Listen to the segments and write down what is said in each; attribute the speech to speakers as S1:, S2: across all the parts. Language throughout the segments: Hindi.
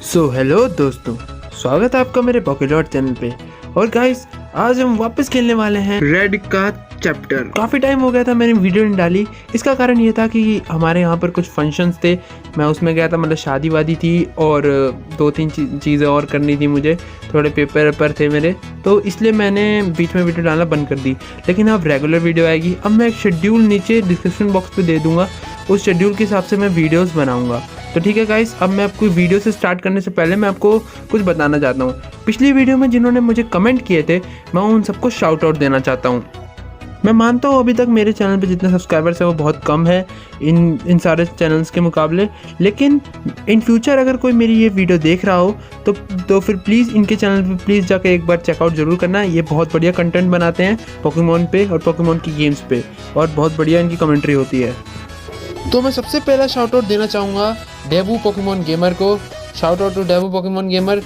S1: हेलो दोस्तों, स्वागत है आपका मेरे पॉकेडॉट चैनल पे। और गाइस, आज हम वापस खेलने वाले हैं रेड का चैप्टर। काफ़ी टाइम हो गया था मैंने वीडियो नहीं डाली। इसका कारण ये था कि हमारे यहाँ पर कुछ फंक्शंस थे, मैं उसमें गया था, मतलब शादी वादी थी और दो तीन चीज़ें और करनी थी मुझे, थोड़े पेपर वेपर थे मेरे, तो इसलिए मैंने बीच में वीडियो डालना बंद कर दी। लेकिन अब रेगुलर वीडियो आएगी। अब मैं एक शेड्यूल नीचे डिस्क्रिप्शन बॉक्स पे दे दूँगा, उस शेड्यूल के हिसाब से मैं वीडियोस बनाऊंगा। तो ठीक है गाइस, अब मैं आपको वीडियो से स्टार्ट करने से पहले मैं आपको कुछ बताना चाहता हूँ। पिछली वीडियो में जिन्होंने मुझे कमेंट किए थे, मैं उन सबको शाउट आउट देना चाहता हूँ। मैं मानता हूँ अभी तक मेरे चैनल पे जितने सब्सक्राइबर्स हैं वो बहुत कम है इन सारे चैनल्स के मुकाबले, लेकिन इन फ्यूचर अगर कोई मेरी ये वीडियो देख रहा हो तो फिर प्लीज़ इनके चैनल पे प्लीज़ जाकर एक बार चेकआउट ज़रूर करना। ये बहुत बढ़िया कंटेंट बनाते हैं पोकेमॉन पे और पोकेमॉन की गेम्स पे, और बहुत बढ़िया इनकी कमेंट्री होती है। तो मैं सबसे पहला शाउट आउट देना चाहूँगा डेबू पोकेमॉन गेमर को। Shout out to Debu Pokemon gamer,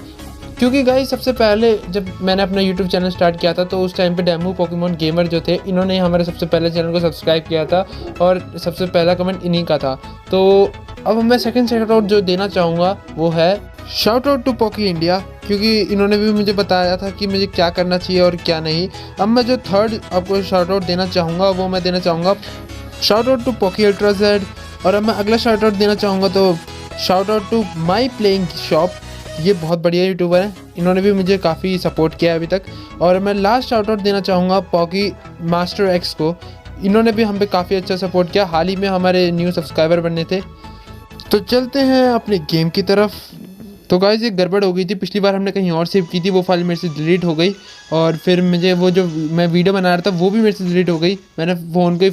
S1: क्योंकि गाइस सबसे पहले जब मैंने अपना यूट्यूब चैनल स्टार्ट किया था तो उस टाइम पे डेबू पोकेमॉन गेमर जो थे, इन्होंने हमारे सबसे पहले चैनल को सब्सक्राइब किया था और सबसे पहला कमेंट इन्हीं का था। तो अब मैं सेकंड शाउट आउट जो देना चाहूँगा वो है शाउट आउट टू पॉकी इंडिया, क्योंकि इन्होंने भी मुझे बताया था कि मुझे क्या करना चाहिए और क्या नहीं। अब मैं जो थर्ड आपको शाउट आउट देना चाहूँगा वो मैं देना चाहूँगा shout out to Pokey Ultra Z. और अब मैं अगला शाउट आउट देना चाहूँगा तो shout out to my playing shop. ये बहुत बढ़िया यूट्यूबर हैं, इन्होंने भी मुझे काफ़ी सपोर्ट किया है अभी तक। और मैं लास्ट शाउट आउट देना चाहूँगा पॉकी मास्टर एक्स को, इन्होंने भी हम पे काफ़ी अच्छा सपोर्ट किया, हाल ही में हमारे न्यू सब्सक्राइबर बनने थे। तो चलते हैं अपने गेम की तरफ। तो गाइस एक गड़बड़ हो गई थी, पिछली बार हमने कहीं और सेव की थी, वो फाइल मेरे से डिलीट हो गई और फिर मुझे वो जो मैं वीडियो बना रहा था वो भी मेरे से डिलीट हो गई। मैंने फ़ोन को ही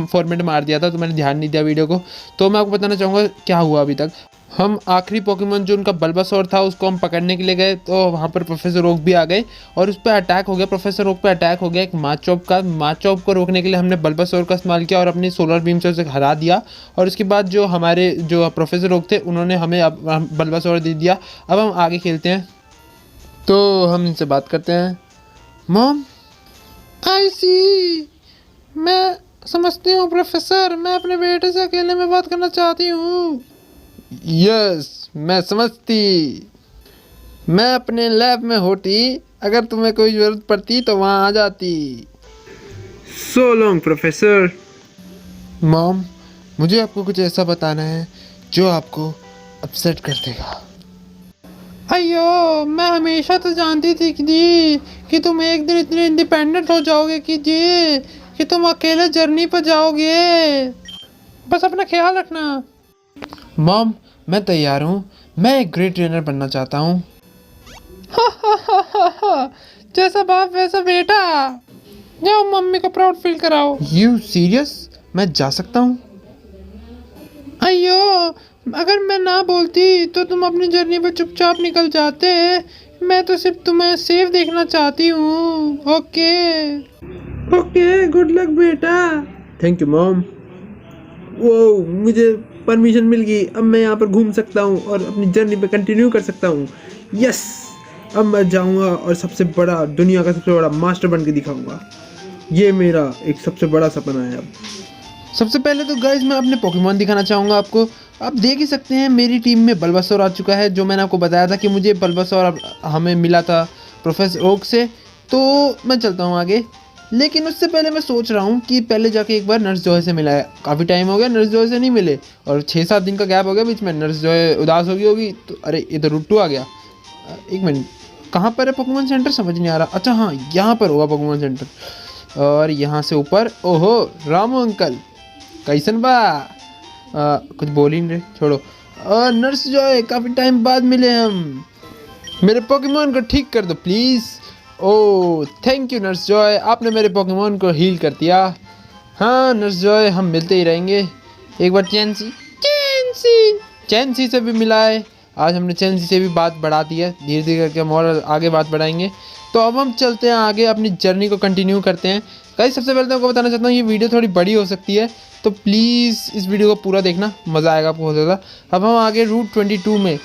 S1: फॉर्मेट मार दिया था, तो मैंने ध्यान नहीं दिया वीडियो को। तो मैं आपको बताना चाहूँगा क्या हुआ अभी तक। हम आखिरी पोकेमॉन जो उनका बल्बासोर था उसको हम पकड़ने के लिए गए, तो वहाँ पर प्रोफेसर ओक भी आ गए और उस पर अटैक हो गया, प्रोफेसर ओक पे अटैक हो गया एक माचोप का। माचोप को रोकने के लिए हमने बल्बासोर का इस्तेमाल किया और अपनी सोलर बीम से उसे हरा दिया। और उसके बाद जो हमारे जो प्रोफेसर ओक थे उन्होंने हमें बल्बासोर दे दिया। अब हम आगे खेलते हैं, तो हम इनसे बात करते हैं। मॉम, आई सी, मैं समझती हूँ प्रोफेसर, मैं अपने बेटे से अकेले में बात करना चाहती हूँ। यस, मैं समझती, मैं अपने लैब में होती, अगर तुम्हें कोई ज़रूरत पड़ती तो वहाँ आ जाती। So long professor. मॉम, मुझे आपको कुछ ऐसा बताना है जो आपको अपसेट कर देगा। अयो, मैं हमेशा तो जानती थी कि तुम एक दिन इतने इंडिपेंडेंट हो जाओगे कि तुम अकेले जर्नी पर जाओगे। बस अपना ख्याल रखना। मॉम, मैं तैयार हूँ, मैं एक ग्रेट ट्रेनर बनना चाहता हूँ। जैसा बाप वैसा बेटा, जाओ मम्मी को प्राउड फील कराओ। You serious? मैं जा सकता हूँ? अयो, अगर मैं ना बोलती तो तुम अपनी जर्नी पर चुपचाप निकल जाते। मैं तो सिर्फ तुम्हें सेफ देखना चाहती हूँ। ओके ओके, गुड लक बेटा। Thank you mom. वो मुझे परमिशन मिल गई, अब मैं यहाँ पर घूम सकता हूँ और अपनी जर्नी पे कंटिन्यू कर सकता हूँ। यस, अब मैं जाऊँगा और सबसे बड़ा, दुनिया का सबसे बड़ा मास्टर बन के दिखाऊँगा। ये मेरा एक सबसे बड़ा सपना है। अब सबसे पहले तो गाइज मैं अपने पोकेमॉन दिखाना चाहूँगा आपको। आप देख ही सकते हैं मेरी टीम में बल्बासोर आ चुका है, जो मैंने आपको बताया था कि मुझे बल्बासोर हमें मिला था प्रोफेसर ओक से। तो मैं चलता हूँ आगे, लेकिन उससे पहले मैं सोच रहा हूँ कि पहले जाके एक बार नर्स जॉय से मिला है। काफ़ी टाइम हो गया नर्स जॉय से नहीं मिले और 6-7 दिन का गैप हो गया बीच में। नर्स जॉय उदास हो गई होगी तो अरे इधर रुट्टू आ गया। एक मिनट, कहाँ पर है पोकेमॉन सेंटर, समझ नहीं आ रहा। अच्छा हाँ, यहाँ पर होगा पोकेमॉन सेंटर। और यहाँ से ऊपर, ओहो रामू अंकल कैसन बा? कुछ बोल ही नहीं रहे, छोड़ो। और नर्स जॉय, काफ़ी टाइम बाद मिले हम, मेरे पोकेमॉन को ठीक कर दो please. Oh thank you nurse Joy, आपने मेरे पोकेमॉन को हील कर दिया। हाँ नर्स जॉय, हम मिलते ही रहेंगे। एक बार चैंसी से भी मिला है। आज हमने चैंसी से भी बात बढ़ा दी है, धीरे धीरे करके हम और आगे बात बढ़ाएंगे। तो अब हम चलते हैं आगे, अपनी जर्नी को कंटिन्यू करते हैं। गाइस सबसे पहले तो आपको बताना चाहता हूँ ये वीडियो थोड़ी बड़ी हो सकती है, तो प्लीज़ इस वीडियो को पूरा देखना, मज़ा आएगा आपको बहुत ज़्यादा। अब हम आगे रूट 22 में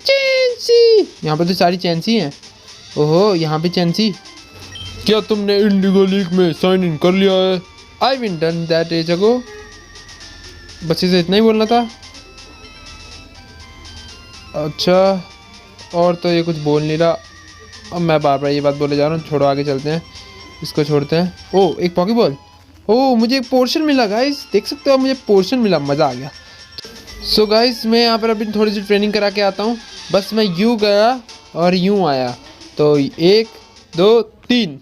S1: चैंसी, यहाँ पर तो सारी चैंसी हैं। ओहो यहाँ पे चैंसी, क्या तुमने इंडिगो लीग में साइन इन कर लिया है? I win done that age ago. बच्चे से इतना ही बोलना था। अच्छा और तो ये कुछ बोल नहीं रहा। अब मैं बार बार ये बात बोले जा रहा हूँ, छोड़ो आगे चलते हैं, इसको छोड़ते हैं। ओ एक पॉकीबॉल, ओ मुझे एक पोर्शन मिला गाइस, देख सकते हो मुझे पोर्शन मिला, मज़ा आ गया। सो गाइस मैं यहाँ पर अभी थोड़ी सी ट्रेनिंग करा के आता हूँ। बस मैं यूँ गया और यूँ आया, तो 1 2 3।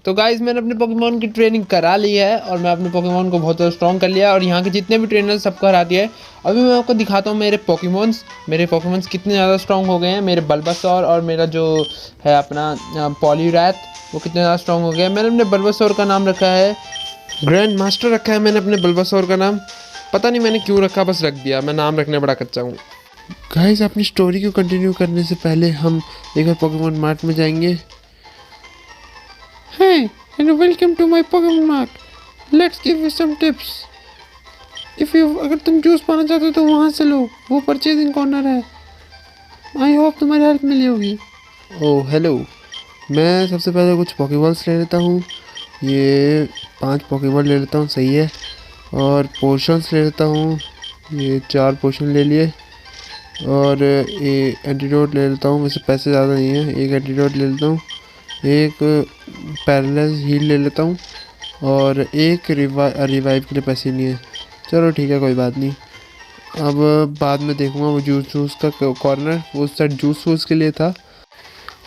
S1: तो गाइस मैंने अपने पोकेमॉन की ट्रेनिंग करा ली है और मैं अपने पोकेमॉन को बहुत ज़्यादा स्ट्रॉन्ग कर लिया है और यहाँ के जितने भी ट्रेनर सबको हरा दिया है। अभी मैं आपको दिखाता हूँ मेरे पोकेमॉन्स कितने ज़्यादा स्ट्रॉन्ग हो गए हैं। मेरे बल्बासौर और मेरा जो है अपना पॉलीरैथ, वो कितने ज़्यादा स्ट्रॉन्ग हो गया है। मैंने अपने बल्बासौर का नाम रखा है ग्रैंड मास्टर, रखा है मैंने अपने बल्बासौर का नाम। पता नहीं मैंने क्यों रखा, बस रख दिया। मैं नाम रखने बड़ा कच्चा हूँ। गाइस अपनी स्टोरी को कंटिन्यू करने से पहले हम एक बार पोकेमॉन मार्ट में जाएंगे। Hey and welcome to my Pokemon Mart. Let's give you some tips. अगर तुम जूस पाना चाहते हो तो वहाँ से लो, वो परचेजिंग कॉर्नर है। आई होप तुम्हारी हेल्प मिली होगी। ओह हेलो, मैं सबसे पहले कुछ पॉकीबॉल्स ले लेता हूँ। ये 5 पॉकीबॉल ले लेता हूँ, सही है। और पोशंस ले लेता हूँ, ये 4 पोशन ले लिए। और ये एंटीडोट ले लेता हूँ, वैसे पैसे ज़्यादा नहीं है, एक एंटीडोट ले लेता हूँ। एक पैरालाइज हील ले लेता हूँ और एक रिवाइव के लिए पैसे नहीं है। चलो ठीक है, कोई बात नहीं। अब बाद में देखूँगा वो जूस का कॉर्नर, वो सेट जूस के लिए था।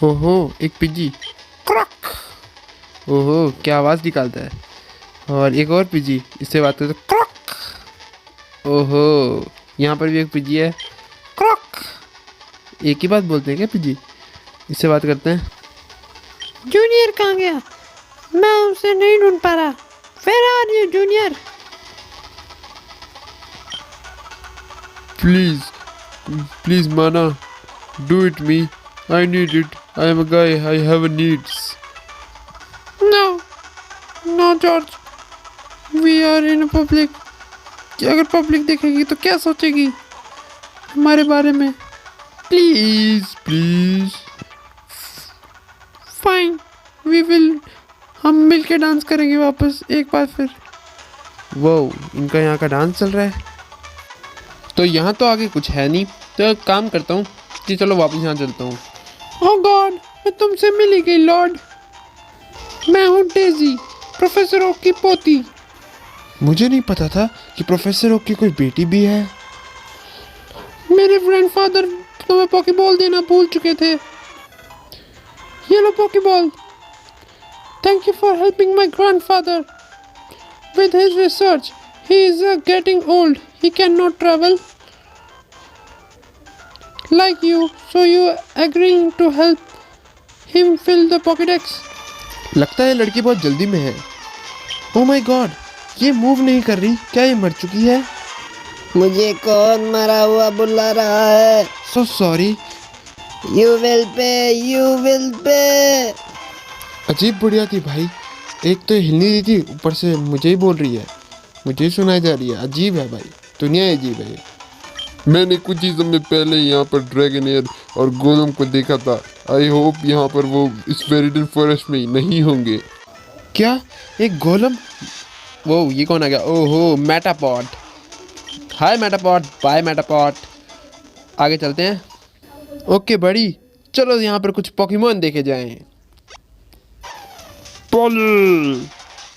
S1: ओहो एक पिजी, क्रॉक, ओहो क्या आवाज़ निकालता है। और एक और पिजी, इससे बात करते क्रॉक। ओहो यहाँ पर भी एक पिजी है, क्रॉक। एक ही बात बोलते हैं क्या पिजी? इससे बात करते हैं। जूनियर कहाँ गया? मैं उसे नहीं ढूंढ पा रहा। Where are you, junior? Please माना, do it me. I need it. I am a guy. I have needs. No, George. We are in a public. अगर पब्लिक देखेगी तो क्या सोचेगी हमारे बारे में? Please. फाइन वी विल, हम मिल के डांस करेंगे वापस एक बार फिर। वो इनका यहाँ का डांस चल रहा है। तो यहाँ तो आगे कुछ है नहीं, तो एक काम करता हूँ कि चलो वापस यहाँ चलता हूँ। ओह गॉड, मैं तुमसे मिल गई लॉर्ड। मैं हूँ डेजी, प्रोफेसर ओक की पोती। मुझे नहीं पता था कि प्रोफेसर ओक की कोई बेटी भी है। मेरे ग्रैंडफादर तुम्हें पॉकीबॉल देना भूल चुके थे। Yellow Pokeball. Thank you for helping my grandfather with his research. He is getting old. He cannot travel like you. So you agreeing to help him fill the Pokédex. लगता है लड़की बहुत जल्दी में है। Oh my God, ये मूव नहीं कर रही, क्या ये मर चुकी है?
S2: मुझे कौन मरा हुआ बुला रहा है?
S1: So sorry.
S2: You will pay.
S1: अजीब बुढ़िया थी भाई, एक तो हिल नहीं रही थी, ऊपर से मुझे ही बोल रही है, मुझे ही सुनाई जा रही है। अजीब है भाई, दुनिया अजीब है।
S3: मैंने कुछ ही समय पहले यहाँ पर ड्रैगनेयर और गोलम को देखा था। आई होप यहाँ पर वो इस वेरिडन फॉरेस्ट में नहीं होंगे।
S1: क्या एक गोलम? वो ये कौन आ गया? ओहो मेटापॉड। हाय मेटापॉड, बाय मेटापॉड। आगे चलते हैं। ओके बड़ी, चलो यहाँ पर कुछ पोकेमॉन देखे जाएं। Ball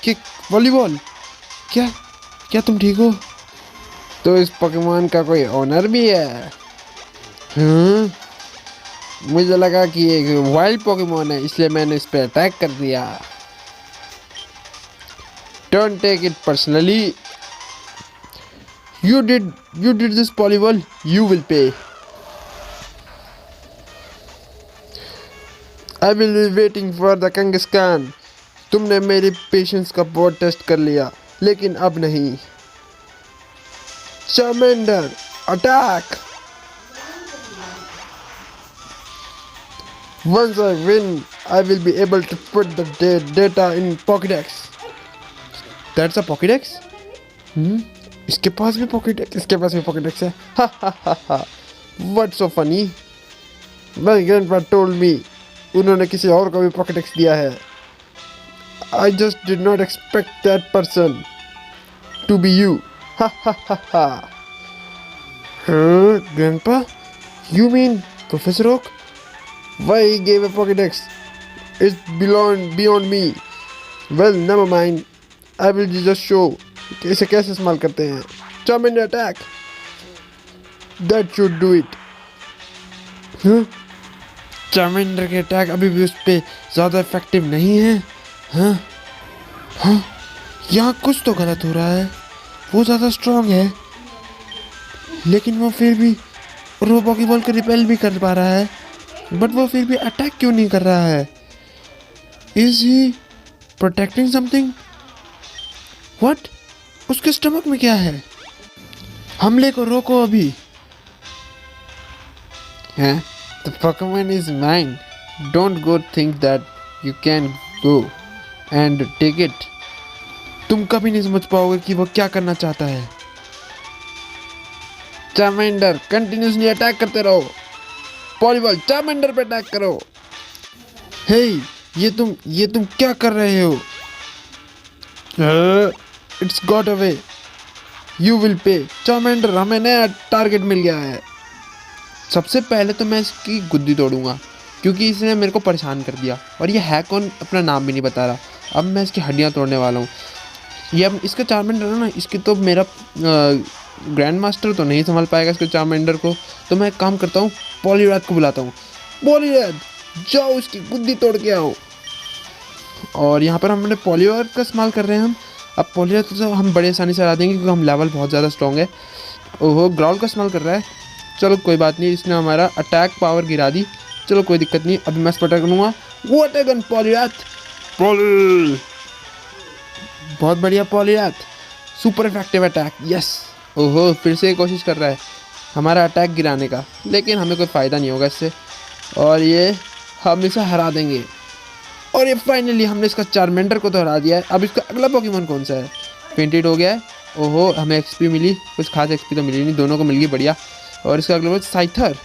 S1: kick, volleyball. क्या तुम ठीक हो? तो इस पोकेमॉन का कोई ओनर भी है? हाँ, मुझे लगा कि एक वाइल्ड पोकेमॉन है, इसलिए मैंने इस पे अटैक कर दिया। Don't take it personally. You did this Polyball, you will pay. I will be waiting for the Kangaskhan. तुमने मेरी पेशेंस का बहुत टेस्ट कर लिया, लेकिन अब नहीं। Charmander, attack! Once I win, I will be able to put the data in Pokédex. That's a Pokédex? इसके पास भी Pokédex है। Ha ha ha ha. What's so funny? My grandpa told me. उन्होंने किसी और को भी पॉकेडेक्स दिया है। I just did not expect that person to be you. Ha ha ha ha. Huh, Grandpa? You mean Professor Oak?
S3: Why he gave a Pokédex? It's beyond me. Well, never mind. I will just show कि इसे कैसे इस्तेमाल करते हैं. Charmander attack. That should do it. हाँ? चार्मेंडर के अटैक अभी भी उस पर ज़्यादा इफेक्टिव नहीं है. हाँ हाँ, यहाँ कुछ तो गलत हो रहा है. वो ज़्यादा स्ट्रांग है लेकिन वो फिर भी रो पॉकीबॉल को रिपेल भी कर पा रहा है, बट वो फिर भी अटैक क्यों नहीं कर रहा है? Is he protecting something? What? उसके स्टमक में क्या है? हमले को रोको अभी. हैं? The Pokemon is mine. Don't go think that you can go and take it. तुम कभी नहीं समझ पाओगे कि वो क्या करना चाहता है. चार्मेंडर कंटिन्यूसली अटैक करते रहो. पॉलीबॉल चार्मेंडर पे अटैक करो. हे ये तुम क्या कर रहे हो? It's got away. You will पे. चार्मेंडर हमें नया टारगेट मिल गया है. सबसे पहले तो मैं इसकी गुद्दी तोड़ूंगा क्योंकि इसने मेरे को परेशान कर दिया और ये है कौन अपना नाम भी नहीं बता रहा. अब मैं इसकी हड्डियां तोड़ने वाला हूँ. ये अब इसका चार्मेंडर है ना, इसकी तो मेरा ग्रैंड मास्टर तो नहीं संभाल पाएगा इसके चार्मेंडर को. तो मैं एक काम करता हूँ, पॉलीराथ को बुलाता हूँ. पॉलीराथ जाओ उसकी गुद्दी तोड़ के आओ. और यहाँ पर हमने पॉलीराथ का इस्तेमाल कर रहे हैं हम. अब पॉलीराथ तो हम बड़े आसानी से हरा देंगे क्योंकि हम लेवल बहुत ज़्यादा स्ट्रॉन्ग है. ओहो, ग्राउल का इस्तेमाल कर रहा है. चलो कोई बात नहीं, इसने हमारा अटैक पावर गिरा दी. चलो कोई दिक्कत नहीं, अभी मैं इस पर अटैक करूँगा. Water gun पॉलीराथ. पॉली बहुत बढ़िया पॉलीराथ. Super effective attack. यस. ओहो, फिर से कोशिश कर रहा है हमारा अटैक गिराने का, लेकिन हमें कोई फ़ायदा नहीं होगा इससे. और ये हम इसे हरा देंगे. और ये फाइनली हमने इसका चार्मेंडर को तो हरा दिया है. अब इसका अगला पोकेमॉन कौन सा है? पेंटेड हो गया है. ओहो, हमें एक्सपी मिली. कुछ खास एक्सपी तो मिली नहीं, दोनों को मिल गई. बढ़िया. और इसका अगला साइथर.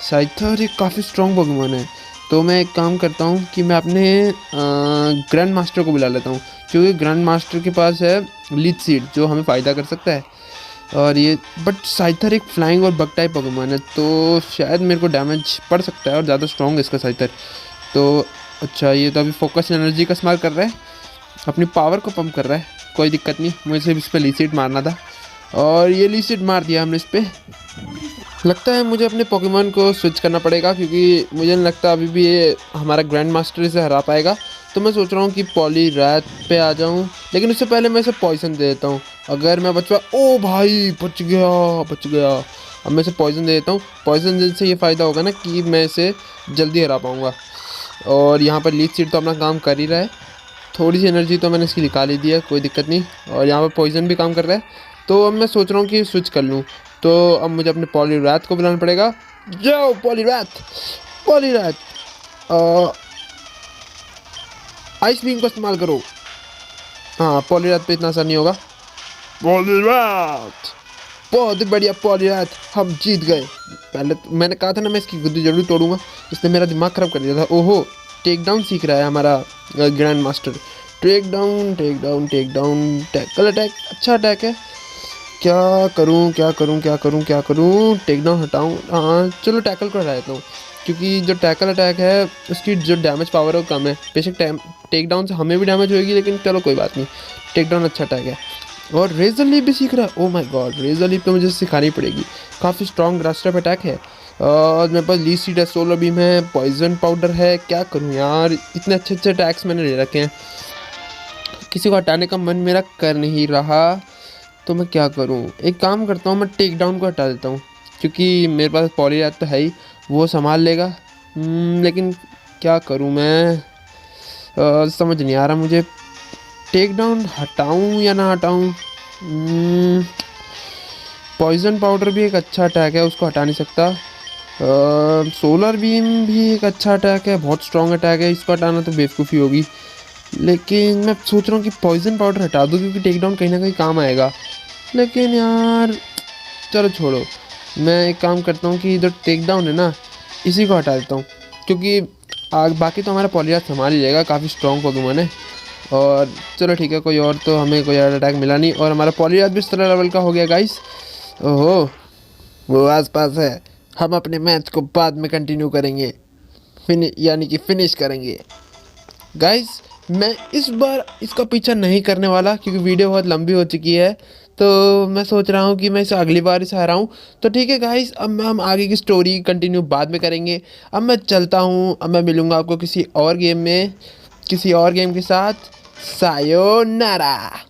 S3: साइथर एक काफ़ी स्ट्रॉन्ग पोकेमॉन है. तो मैं एक काम करता हूँ कि मैं अपने ग्रैंड मास्टर को बुला लेता हूँ क्योंकि ग्रैंड मास्टर के पास है लीच सीड जो हमें फ़ायदा कर सकता है. और ये बट साइथर एक फ्लाइंग और बग टाइप पोकेमॉन है तो शायद मेरे को डैमेज पड़ सकता है और ज़्यादा स्ट्रॉन्ग है इसका साइथर. तो अच्छा, ये तो अभी फोकस एनर्जी का इस्तेमाल कर रहा है, अपनी पावर को पंप कर रहा है. कोई दिक्कत नहीं, मुझे सिर्फ इस पर लीसीड मारना था और ये लीसीड मार दिया हमने इस पर. लगता है मुझे अपने पोकेमॉन को स्विच करना पड़ेगा क्योंकि मुझे नहीं लगता अभी भी ये हमारा ग्रैंड मास्टर इसे हरा पाएगा. तो मैं सोच रहा हूँ कि पॉलीराथ पे आ जाऊँ, लेकिन उससे पहले मैं इसे पॉइजन दे देता हूँ. अगर मैं ओ भाई बच गया. अब मैं इसे पॉइजन दे देता हूँ. पॉइजन देने से ये फ़ायदा होगा ना कि मैं इसे जल्दी हरा पाऊँगा. और यहाँ पर लीच सीड तो अपना काम कर ही रहा है. थोड़ी सी एनर्जी तो मैंने इसकी निकाल ही दी है, कोई दिक्कत नहीं. और यहाँ पर पॉइजन भी काम कर रहा है. तो अब मैं सोच रहा हूँ कि स्विच कर लूँ. तो अब मुझे अपने पॉलीराथ को बुलाना पड़ेगा. जाओ पॉलीराथ आइस बीम का इस्तेमाल करो. हाँ, पॉलीराथ पे इतना असर नहीं होगा. पॉलीराथ बहुत बढ़िया. पॉलीराथ हम जीत गए. पहले तो मैंने कहा था ना मैं इसकी गुद्दी जरूर तोड़ूंगा. इसने मेरा दिमाग ख़राब कर दिया था. ओहो, टेक डाउन सीख रहा है हमारा grand master. Take down tackle attack. अच्छा अटैक है. क्या करूं. टेक डाउन हटाऊं. हाँ चलो टैकल को हटा देता हूँ क्योंकि जो टैकल अटैक है उसकी जो डैमेज पावर है वो कम है. बेशक टेक डाउन से हमें भी डैमेज होगी लेकिन चलो कोई बात नहीं. टेक डाउन अच्छा अटैक है. और रेजर लीप भी सीख रहा है. Oh my god, razor leaf तो मुझे सिखानी पड़ेगी. काफ़ी स्ट्रॉन्ग ग्रास टाइप अटैक है. और मेरे पास लीच सीड है, सोलर बीम है, पॉइजन पाउडर है. क्या करूँ यार, इतने अच्छे अटैक्स मैंने ले रखे हैं. किसी को हटाने का मन मेरा कर नहीं रहा तो मैं क्या करूं. एक काम करता हूं, मैं टेक डाउन को हटा देता हूं क्योंकि मेरे पास पॉलीराथ तो है ही, वो संभाल लेगा. लेकिन क्या करूं मैं, समझ नहीं आ रहा मुझे. टेक डाउन हटाऊं या ना हटाऊं. पॉइजन पाउडर भी एक अच्छा अटैक है, उसको हटा नहीं सकता. सोलर बीम भी एक अच्छा अटैक है, बहुत स्ट्रॉन्ग अटैक है. इसको हटाना तो बेवकूफ़ी होगी. लेकिन मैं सोच रहा हूँ कि पॉइजन पाउडर हटा दूँ क्योंकि टेक डाउन कहीं ना कहीं काम आएगा. लेकिन यार चलो छोड़ो, मैं एक काम करता हूँ कि जो टेक डाउन है ना इसी को हटा देता हूँ क्योंकि बाकी तो हमारा पॉलीराथ संभाल ही जाएगा. काफ़ी स्ट्रॉन्ग पोकेमॉन है. और चलो ठीक है, कोई और तो हमें कोई और अटैक मिला नहीं और हमारा पॉलीराथ भी 17 लेवल का हो गया गाइस. ओहो, वो आसपास है. हम अपने मैच को बाद में कंटिन्यू करेंगे. यानी कि फिनिश करेंगे। गाइस मैं इस बार इसका पीछा नहीं करने वाला क्योंकि वीडियो बहुत लंबी हो चुकी है, तो मैं सोच रहा हूँ कि मैं इसे अगली बार इसे हराऊँ। तो ठीक है गाइस, अब हम आगे की स्टोरी कंटिन्यू बाद में करेंगे। अब मैं चलता हूँ, अब मैं मिलूँगा आपको किसी और गेम में, किसी और गेम के साथ। सायोनारा।